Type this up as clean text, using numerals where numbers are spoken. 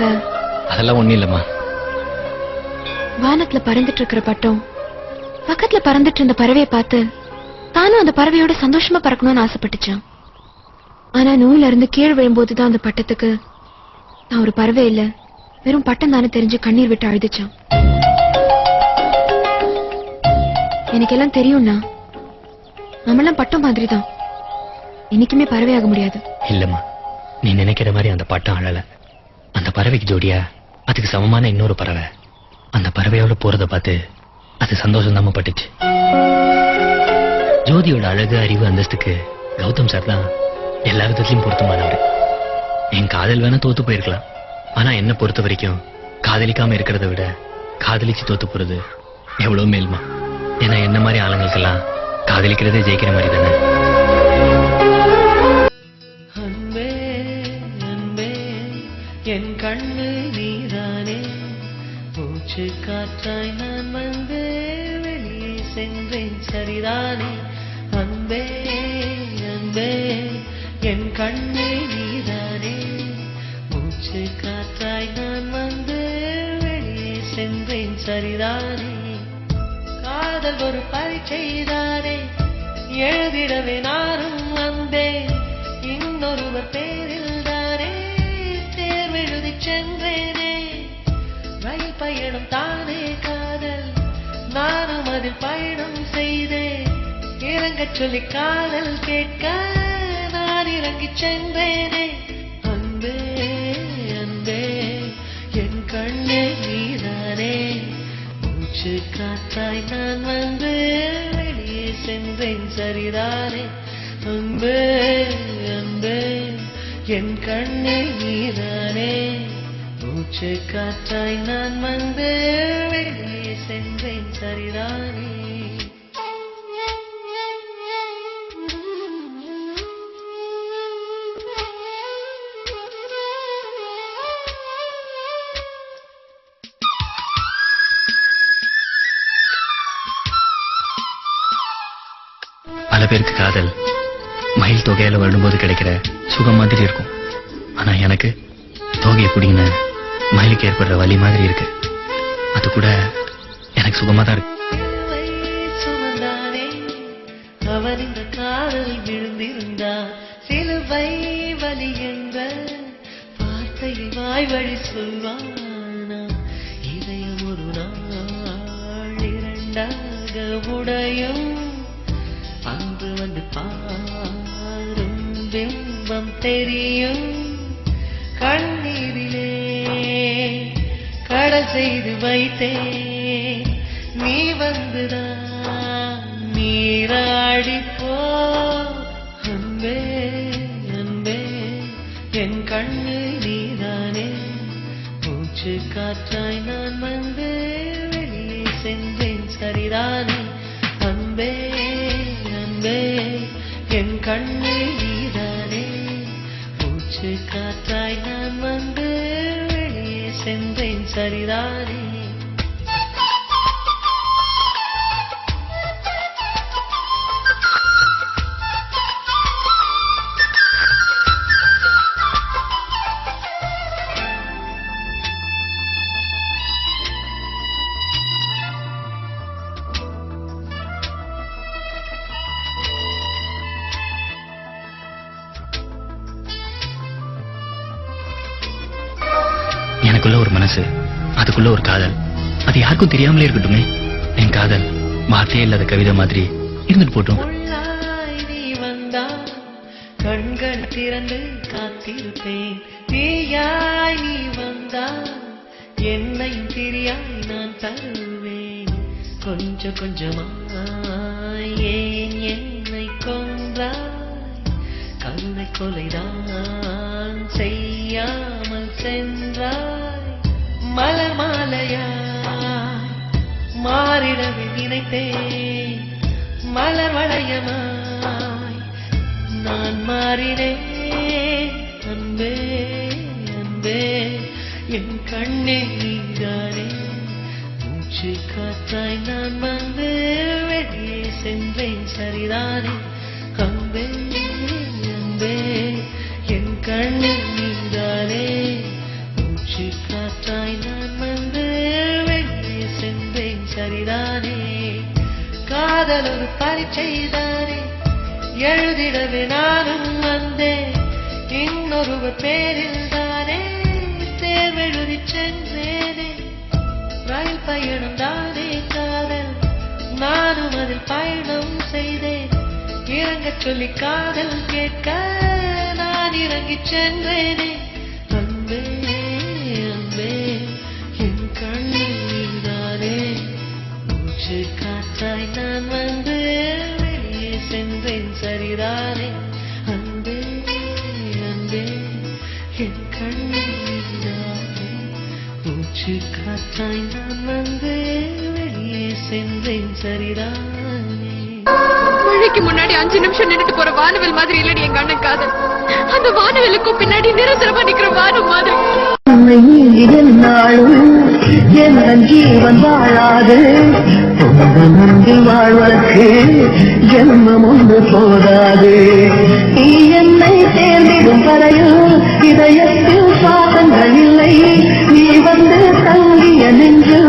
இருக்க? அதெல்லாம் ஒண்ணும் இல்லம்மா. வானத்துல பறந்துட்டு இருக்கிற பட்டம் பக்கத்துல பறந்துட்டு இருந்த பறவையை பார்த்து தானும் அந்த பறவையோட சந்தோஷமா பறக்கணும்னு ஆசைப்பட்டுச்சான். ஆனா நூல்ல இருந்து கீழ் விழும்போதுதான் அந்த பட்டத்துக்கு நான் ஒரு பறவை இல்ல, வெறும் பட்டம் தானே தெரிஞ்சு கண்ணீர் விட்டு அழுதுச்சான். எனக்கு எல்லாம் தெரியும்னா நம்மளாம் பட்டம் மாதிரி தான், என்னைக்குமே பறவையாக முடியாது. இல்லம்மா, நீ நினைக்கிற மாதிரி அந்த பட்டம் அழல. அந்த பறவைக்கு ஜோடியா அதுக்கு சமமான இன்னொரு பறவை அந்த பறவையோட போறத பார்த்து அது சந்தோஷம் தான் பட்டுச்சு. ஜோதியோட அழகு, அறிவு, அந்தஸ்துக்கு கௌதம் சார் தான் எல்லா விதத்திலையும் பொருத்தமானவர். என் காதல் வேணா தோத்து போயிருக்கலாம், ஆனா என்ன பொறுத்த வரைக்கும் காதலிக்காம இருக்கிறத விட காதலிச்சு தோத்து போறது எவ்வளவு மேல்மா. ஏன்னா என்ன மாதிரி ஆளுங்களுக்கெல்லாம் காதலிக்கிறதே ஜெயிக்கிற மாதிரி தானே. என் கண்ணு நீதானே, மூச்சு காற்றாய் நான் வந்து வெளியே சென்றேன் சரிதானே. அன்பே அன்பே என் கண்ணு நீதானே, மூச்சு காற்றாய் நான் வந்து வெளியே சென்றேன் சரிதானே. காதல் ஒரு பரீட்சைதானே, எழுதிடவே நானும் வந்தேன் இன்னொருவர் பேரில் தானே தேர்வெழுதி சென்றேனே. ரயில் பயணம் தானே காதல், நானும் அதில் பயணம் செய்தேன். இறங்கச் சொல்லி காதல் கேட்க நான் இறங்கிச் சென்றேனே. அன்பே அன்பே என் கண்ணே நீதானே, மூச்சு காற்றாய் நான் வந்து வெளியே சென்றேன் சரிதானே. அன்பே அன்பே என் கண்ணே நீதானே, மூச்சு காற்றாய் நான் வந்து வெளியே சென்றேன் சரிதானே. பல பேருக்கு காதல் மயில் தொகையில வரும்போது கிடைக்கிற சுகம் மாதிரி இருக்கும். ஆனா எனக்கு தொகையை பிடிங்கின மயிலுக்கு ஏற்படுற வலி மாதிரி இருக்கு. அது கூட எனக்கு சுகமா தான் இருக்கு. அவர் இந்த காதல் விழுந்திருந்தா சிலுவை வலி என்ற வார்த்தையை வாய் வழி சொல்வானா. இதயம் ஒரு நாள் இரண்டாக உடையும், அன்று வந்து பாரும் பிம்பம் தெரியும். கண்ணீரிலே கடல் செய்து வைத்தேன், நீ வந்துதான் நீராடி போ. அன்பே அன்பே என் கண்ணு நீதானே, மூச்சு காற்றாய் நான் வந்து வெளியே சென்றேன் சரிதானே. அன்பே அன்பே என் கண்ணு நீதானே, மூச்சு காற்றாய் நான் வந்து வெளியே சென்றேன் சரிதானே. எனக்குள்ள ஒரு மனசு, அதுக்குள்ள ஒரு காதல், அது யாருக்கும் தெரியாமலே இருக்கட்டுமே. என் காதல் வார்த்தையே இல்லாத கவிதை மாதிரி இருந்துட்டு போட்டும். நீ வந்தா கண்கள் திறந்து காத்திருப்பேன், தீயாய் நீ வந்தா என்னையும் திரியாய் நான் தருவேன். கொஞ்சம் கொஞ்சமாய் ஏன் என்னை கொன்றாய், கருணை கொலைதான் செய்யாமல் சென்றாய். மலர் மாலையாய் மாறிடவே நினைத்தேன், மலர் வளையமாய் நான் மாறினேன். அன்பே அன்பே என் கண்ணே நீதானே, மூச்சு காற்றாய் நான் வந்து வெளியே சென்றேன் சரிதானே. அன்பே அன்பே என் கண்ணே நீதானே, மூச்சு காதல் ஒரு பரீட்சைதானே, எழுதிடவே நானும் வந்தேன் இன்னொருவர் பேரில் தானே, தேர்வெழுதி சென்றேனே. ரயில் பயணம் தானே காதல், நானும் அதில் பயணம் செய்தேன். இறங்கச் சொல்லி காதல் கேட்க நான் இறங்கிச் சென்றேனே. அன்பே அன்பே என் கண்ணில் தானே, மூச்சு காற்றாய் நான் வந்து வெளியே சென்றேன் சரிதானே. அன்பே அன்பே என் கண்ணில் தானே, மூச்சு காற்றாய் நான் வந்து வெளியே சென்றேன் சரிதானே. மழைக்கு முன்னாடி 5 நிமிஷம் நின்னுட்டு போற வானவில் மாதிரி இல்லடி எங்க அண்ணன் காதல். அந்த வானவிலுக்கும் பின்னாடி நிரந்தரமா நிக்கிற வானம் மாதிரி. நாளும் என் ஜீவன் வாழாது, நன்றி வாழ்வதற்கு ஜென்மம் ஒன்று போதாது. நீ என்னை தேர்ந்திடும் வரையில் இதயத்தில் சாதங்கள் இல்லை, நீ வந்து தங்கிய நெஞ்சு